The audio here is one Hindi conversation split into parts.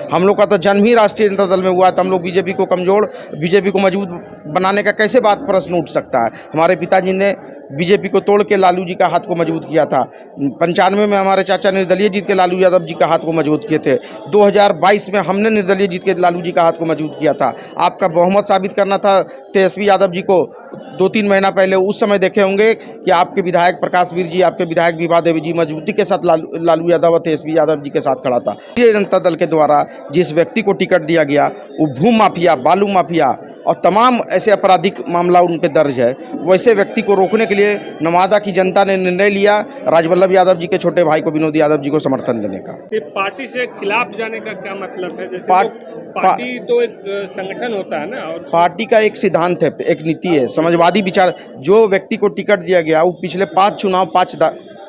हम लोग का तो जन्म ही राष्ट्रीय जनता दल में हुआ, तो हम लोग बीजेपी को कमज़ोर, बीजेपी को मजबूत बनाने का कैसे बात प्रश्न उठ सकता है। हमारे पिताजी ने बीजेपी को तोड़ के लालू जी का हाथ को मजबूत किया था। 95 में हमारे चाचा निर्दलीय जीत के लालू यादव जी का हाथ को मजबूत किए थे। 2022 में हमने निर्दलीय जीत के लालू जी का हाथ को मजबूत किया था। आपका बहुमत साबित करना था तेजस्वी यादव जी को 2-3 महीना पहले। उस समय देखे होंगे कि आपके विधायक प्रकाश वीर जी, आपके विधायक विभा देवी जी मजबूती के साथ लालू यादव और तेजस्वी यादव जी के साथ खड़ा था। भारतीय जनता दल के द्वारा जिस व्यक्ति को टिकट दिया गया वो भू माफिया, बालू माफिया और तमाम ऐसे आपराधिक मामला उन पे दर्ज है, वैसे व्यक्ति को रोकने के लिए नवादा की जनता ने निर्णय लिया राजवल्लभ यादव जी के छोटे भाई को, विनोद यादव जी को समर्थन देने का। ये पार्टी से खिलाफ जाने का क्या मतलब है? जैसे पार्टी तो एक संगठन होता है ना, और पार्टी का एक सिद्धांत है, एक नीति है, समाजवादी विचार। जो व्यक्ति को टिकट दिया गया वो पिछले 5 चुनाव 5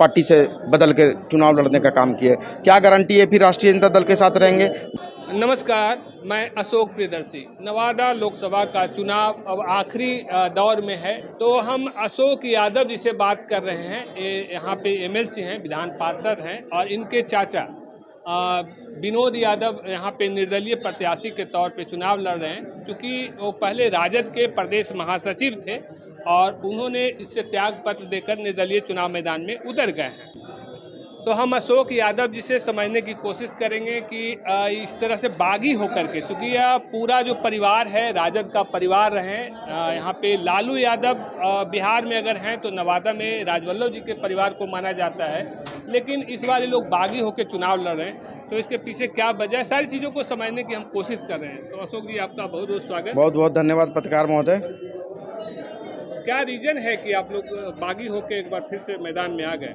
पार्टी से बदल के चुनाव लड़ने का काम किए। क्या गारंटी है फिर राष्ट्रीय जनता दल के साथ रहेंगे? नमस्कार, मैं अशोक प्रियदर्शी। नवादा लोकसभा का चुनाव अब आखिरी दौर में है, तो हम अशोक यादव जी से बात कर रहे हैं। ये यहाँ पे एमएलसी हैं, विधान पार्षद हैं, और इनके चाचा विनोद यादव यहाँ पे निर्दलीय प्रत्याशी के तौर पे चुनाव लड़ रहे हैं। चूँकि वो पहले राजद के प्रदेश महासचिव थे और उन्होंने इससे त्याग पत्र देकर निर्दलीय चुनाव मैदान में उतर गए हैं। तो हम अशोक यादव जी से समझने की कोशिश करेंगे कि इस तरह से बागी होकर के, चूँकि यह पूरा जो परिवार है राजद का परिवार रहे। यहाँ पे लालू यादव बिहार में अगर हैं तो नवादा में राजवल्लभ जी के परिवार को माना जाता है, लेकिन इस बार ये लोग बागी होकर चुनाव लड़ रहे हैं। तो इसके पीछे क्या वजह है, सारी चीज़ों को समझने की हम कोशिश कर रहे हैं। तो अशोक जी, आपका बहुत बहुत स्वागत। बहुत बहुत धन्यवाद पत्रकार महोदय। क्या रीजन है कि आप लोग बागी होकर एक बार फिर से मैदान में आ गए?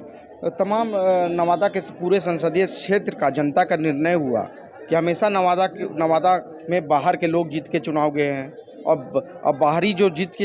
तमाम नवादा के पूरे संसदीय क्षेत्र का जनता का निर्णय हुआ कि हमेशा नवादा में बाहर के लोग जीत के चुनाव गए हैं, और बाहरी जो जीत के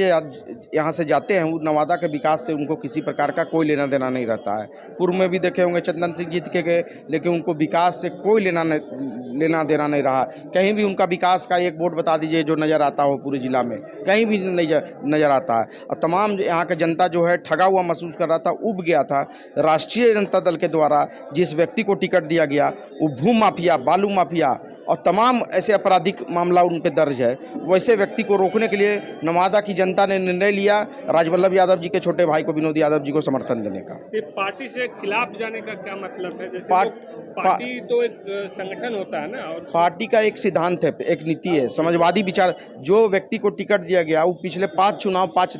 यहाँ से जाते हैं वो नवादा के विकास से उनको किसी प्रकार का कोई लेना देना नहीं रहता है। पूर्व में भी देखे होंगे चंदन सिंह जीत के गए, लेकिन उनको विकास से कोई लेना देना नहीं रहा। कहीं भी उनका विकास का एक बोर्ड बता दीजिए जो नज़र आता हो पूरे जिला में, कहीं भी नज़र आता है। और तमाम यहाँ का जनता जो है ठगा हुआ महसूस कर रहा था, उब गया था। राष्ट्रीय जनता दल के द्वारा जिस व्यक्ति को टिकट दिया गया वो भू माफिया, बालू माफिया और तमाम ऐसे आपराधिक मामला उन पे दर्ज है, वैसे व्यक्ति को रोकने के लिए नवादा की जनता ने निर्णय लिया राजवल्लभ यादव जी के छोटे भाई को, विनोद यादव जी को समर्थन देने का। ये पार्टी से खिलाफ जाने का क्या मतलब है? जैसे पार्टी तो एक संगठन होता है ना, और पार्टी का एक सिद्धांत है, एक नीति है, समाजवादी विचार। जो व्यक्ति को टिकट दिया गया वो पिछले 5 चुनाव 5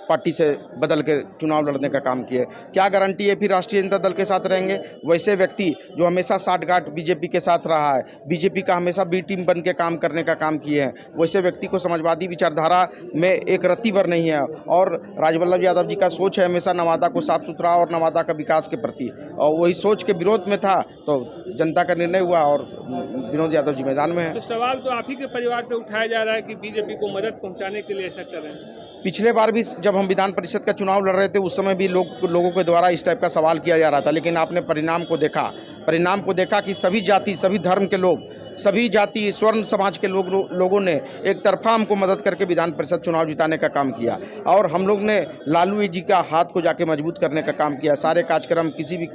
पार्टी से बदल के चुनाव लड़ने का काम किए। क्या गारंटी है फिर राष्ट्रीय जनता दल के साथ रहेंगे? वैसे व्यक्ति जो हमेशा साठगांठ बीजेपी के साथ रहा है, बीजेपी का हमेशा बी टीम बन के काम करने का काम किए हैं, वैसे व्यक्ति को समाजवादी विचारधारा में एक रत्ती भर नहीं है। और राजवल्लभ यादव जी का सोच है हमेशा नवादा को साफ सुथरा और नवादा का विकास के प्रति, और वही सोच के विरोध में था तो जनता का निर्णय हुआ और विनोद यादव जी मैदान में है। तो सवाल तो आप ही के परिवार पे उठाया जा रहा है कि बीजेपी को मदद पहुंचाने के लिए ऐसा कर रहे हैं। पिछले बार भी जब हम विधान परिषद का चुनाव लड़ रहे थे उस समय भी लोगों के द्वारा इस टाइप का सवाल किया जा रहा था, लेकिन आपने परिणाम को देखा कि सभी जाति, सभी धर्म के लोग, सभी जाति स्वर्ण समाज के लोगों ने एक तरफा हमको मदद करके विधान परिषद चुनाव जिताने का काम किया, और हम लोग ने लालू जी का हाथ को जाके मजबूत करने का काम किया। सारे कार्यक्रम, किसी भी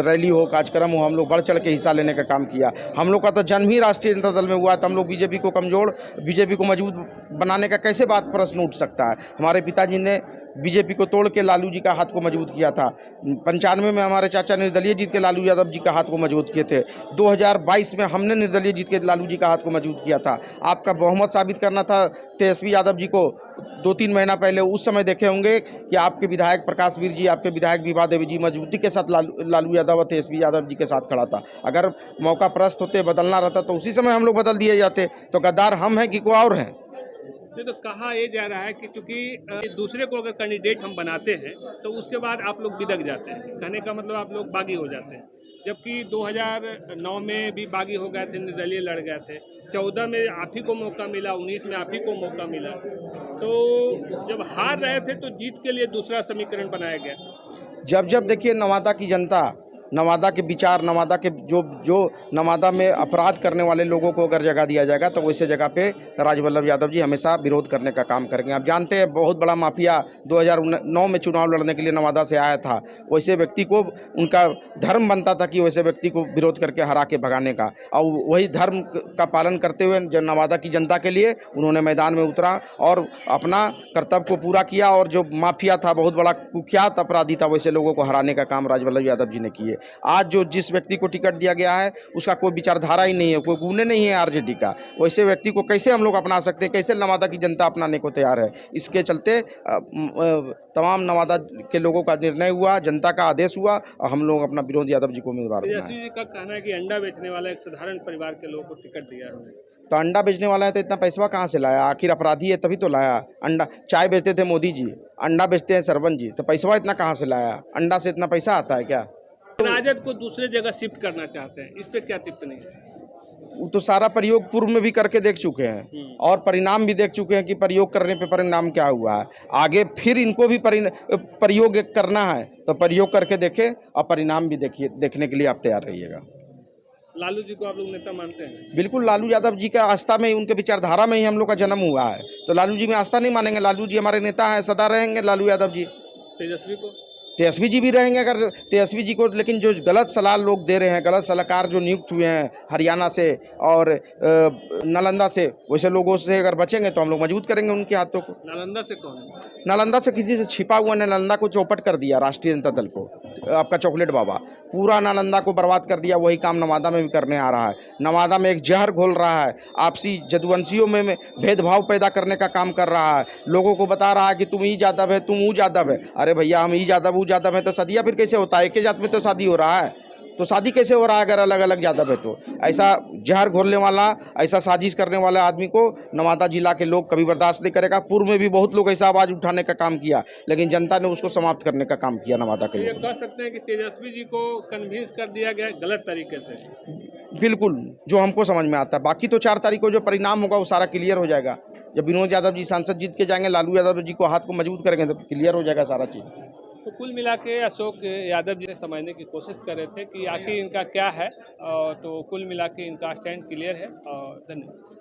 रैली हो, कार्यक्रम हो, हम लोग बढ़ चढ़ के हिस्सा लेने का काम किया। हम लोग का तो जन्म ही राष्ट्रीय जनता दल में हुआ, तो हम लोग बीजेपी को कमज़ोर, बीजेपी को मजबूत बनाने का कैसे बात प्रश्न उठ सकता है। हमारे पिताजी ने बीजेपी को तोड़ के लालू जी का हाथ को मजबूत किया था। 95 में हमारे चाचा निर्दलीय जीत के लालू यादव जी का हाथ को मजबूत किए थे। 2022 में हमने निर्दलीय जीत के लालू जी का हाथ को मजबूत किया था। आपका बहुमत साबित करना था तेजस्वी यादव जी को 2-3 महीना पहले। उस समय देखे होंगे कि आपके विधायक प्रकाश वीर जी, आपके विधायक विभा देवी जी मजबूती के साथ लालू यादव और तेजस्वी यादव जी के साथ खड़ा था। अगर मौका प्रस्त होते, बदलना रहता तो उसी समय हम लोग बदल दिए जाते। तो गद्दार हम हैं कि कोई और हैं? तो कहा यह जा रहा है कि चूंकि दूसरे को अगर कैंडिडेट हम बनाते हैं तो उसके बाद आप लोग बिदक जाते हैं, कहने का मतलब आप लोग बागी हो जाते हैं। जबकि 2009 में भी बागी हो गए थे, निर्दलीय लड़ गए थे, 14 में आप ही को मौका मिला, 19 में आप ही को मौका मिला। तो जब हार रहे थे तो जीत के लिए दूसरा समीकरण बनाया गया। जब देखिए नवादा की जनता नवादा के विचार, नवादा के जो नवादा में अपराध करने वाले लोगों को अगर जगह दिया जाएगा तो वैसे जगह पे राजवल्लभ यादव जी हमेशा विरोध करने का काम करेंगे। आप जानते हैं बहुत बड़ा माफिया 2009 में चुनाव लड़ने के लिए नवादा से आया था। वैसे व्यक्ति को उनका धर्म बनता था कि वैसे व्यक्ति को विरोध करके हरा के भगाने का, और वही धर्म का पालन करते हुए नवादा की जनता के लिए उन्होंने मैदान में उतरा और अपना कर्तव्य को पूरा किया। और जो माफिया था, बहुत बड़ा कुख्यात अपराधी था, वैसे लोगों को हराने का काम राजवल्लभ यादव जी ने किए। आज जो जिस व्यक्ति को टिकट दिया गया है उसका कोई विचारधारा ही नहीं है, कोई गुण नहीं है आरजेडी का। वैसे व्यक्ति को कैसे हम लोग अपना सकते हैं, कैसे नवादा की जनता अपनाने को तैयार है? इसके चलते तमाम नवादा के लोगों का निर्णय हुआ, जनता का आदेश हुआ और हम लोग अपना विनोद यादव जी को उम्मीदवार बनाए। तेजस्वी जी का कहना है कि अंडा बेचने वाला एक साधारण परिवार के लोगों को टिकट दिया है। तो अंडा बेचने वाला है तो इतना पैसा कहाँ से लाया? आखिर अपराधी है तभी तो लाया। अंडा, चाय बेचते थे मोदी जी, अंडा बेचते हैं सरपंच जी, तो पैसा इतना कहाँ से लाया? अंडा से इतना पैसा आता है क्या? राजद को दूसरे जगह शिफ्ट करना चाहते हैं, इस पे क्या टिप्पणी है? वो तो सारा प्रयोग पूर्व में भी करके देख चुके हैं और परिणाम भी देख चुके हैं कि प्रयोग करने पे परिणाम क्या हुआ है। आगे फिर इनको भी प्रयोग करना है तो प्रयोग करके देखें और परिणाम भी देखने के लिए आप तैयार रहिएगा। लालू जी को आप लोग नेता मानते हैं? बिल्कुल, लालू यादव जी का आस्था में ही, उनके विचारधारा में ही हम लोग का जन्म हुआ है, तो लालू जी में आस्था नहीं मानेंगे? लालू जी हमारे नेता हैं, सदा रहेंगे लालू यादव जी। तेजस्वी को? तेजस्वी जी भी रहेंगे अगर तेजस्वी जी को, लेकिन जो गलत सलाह लोग दे रहे हैं, गलत सलाहकार जो नियुक्त हुए हैं हरियाणा से और नालंदा से, वैसे लोगों से अगर बचेंगे तो हम लोग मजबूत करेंगे उनके हाथों को। नालंदा से कौन है? नालंदा से किसी से छिपा हुआ ने नालंदा को चौपट कर दिया, राष्ट्रीय जनता दल को, आपका चॉकलेट बाबा पूरा नालंदा को बर्बाद कर दिया। वही काम नवादा में भी करने आ रहा है। नवादा में एक जहर घोल रहा है, आपसी जदुवंशियों में भेदभाव पैदा करने का काम कर रहा है। लोगों को बता रहा है कि तुम ई यादव है, तुम ऊ यादव है। अरे भैया, हम ई यादव ऊ यादव है तो सदिया फिर कैसे होता है? एक ही जात में तो शादी हो रहा है, तो शादी कैसे हो रहा है अगर अलग अलग यादव है? तो ऐसा जहर घोलने वाला, ऐसा साजिश करने वाले आदमी को नवादा जिला के लोग कभी बर्दाश्त नहीं करेगा। पूर्व में भी बहुत लोग ऐसा आवाज़ उठाने का काम किया, लेकिन जनता ने उसको समाप्त करने का काम किया नवादा के ये लोग। कह सकते हैं कि तेजस्वी जी को कन्विंस कर दिया गया गलत तरीके से? बिल्कुल, जो हमको समझ में आता है। बाकी तो 4 तारीख को जो परिणाम होगा वो सारा क्लियर हो जाएगा। जब विनोद यादव जी सांसद जीत के जाएंगे, लालू यादव जी को हाथ को मजबूत करेंगे तो क्लियर हो जाएगा सारा चीज़। तो कुल मिला के अशोक यादव जी ने समझने की कोशिश कर रहे थे कि आखिर इनका क्या है, तो कुल मिला के इनका स्टैंड क्लियर है। और धन्यवाद।